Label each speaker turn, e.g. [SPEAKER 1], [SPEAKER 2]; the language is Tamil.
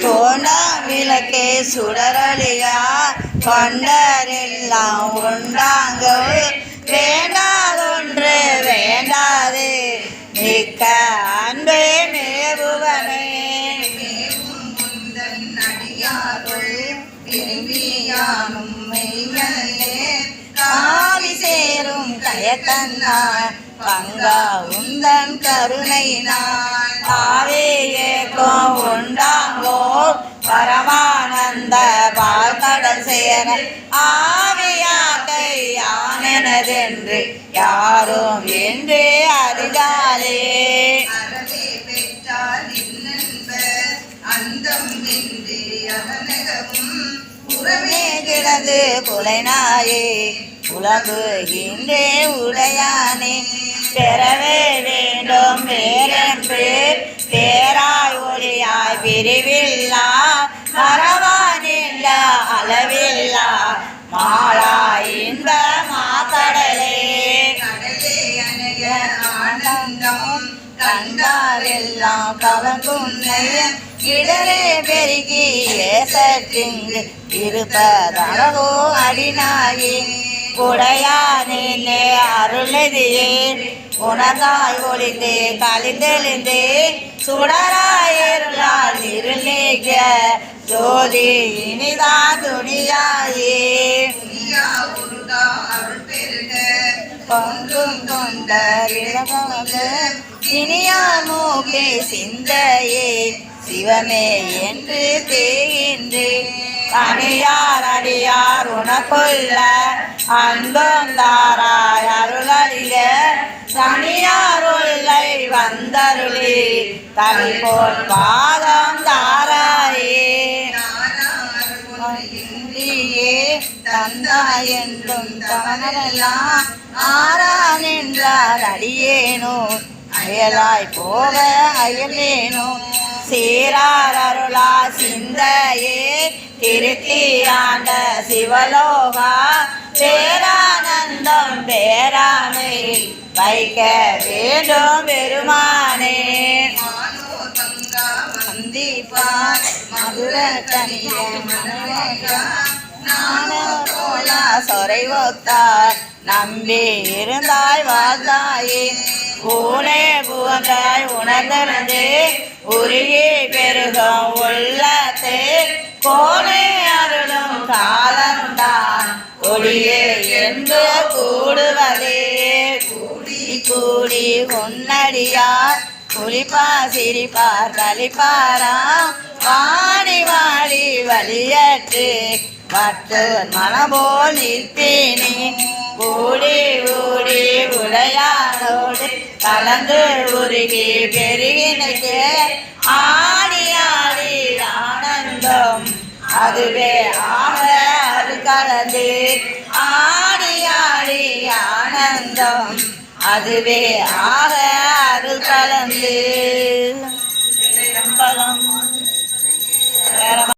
[SPEAKER 1] தோண்டா விளக்கே சுடரொளியா கொண்டரெல்லாம் உண்டாங்க வேண்டாதொன்று வேண்டாது மிக்க அன்பே மேவுவனே விரும்பியானும் மெய்யனே காவி சேரும் கயத்தன்னார் பங்கா உந்தன் கருணையினார் ஆவேயேக்கோ உண்டாங்கோ பரமானந்த பால்கடல் சேர ஆவியாக்கை யானெனதென்று யாரும் என்றே அறிதாலே உறவே கிடந்து புலைநாயே உலகுகின்றே உடையானே பெறவே வேண்டும் வேறென்று பேராய் ஒளியாய் பிரிவில்லா மறவானில்ல அளவில்லா மாளா இந்த மாக்கடலே கடலே அணைய ஆனந்தம் கண்டாரெல்லாம் கவங்குன்னை இடரே பெருகி ஏசற்றிங்கு இருப்பதளவோ அடிநாயே உடையானே அருளதியே உணர்ந்தாய் ஒளிந்தே கலிந்தெளிந்தே சுடராயிருளால் இருநீக ஜோதி இனிதான் துணியாயே பங்கும் கொண்ட இனியார் மூக்கே சிந்தையே சிவமே என்று தேகின்றேன் தனியார் அடியார் உனக்குள்ள அன்பம் தாராய் அருளறிய தனியார் உள்ளை வந்தருளி தனி போல் பாதம் தாராயே தந்தாய் என்றும் தவனெல்லாம் ஆரா நின்றார் அடியேனோ அயலாய் போக அயலேனோ சீரார் அருளா சிந்தையே திருத்தி ஆண்ட சிவலோகா பேரானந்தம் பேராமை வைக்க வேண்டும் பெருமானே சந்தீபார் மதுர தனிய நானோலா சொரை ஒத்தார் நம்பி இருந்தாய் வாழ்ந்தாயே பூனே புகந்தாய் உணர்ந்தே உருகி பெருகும் உள்ளத்தே கோனே அருளும் காலம்தான் ஒளியே என்று கூடுவதே கூடி கூடி உன்னடியார் குளிப்பா சிரிப்பார் கலிப்பாராம் வாடி வாடி வலியற்று மற்ற மனபோல் நிற்பேனே கூடி ஊடி உடையாரோடு கலந்து உருகி பெருகினுக்கு ஆடி ஆடி ஆனந்தம் அதுவே ஆக அது கலந்து ஆடி ஆடி ஆனந்தம் அதுவே ஆக அது கலந்து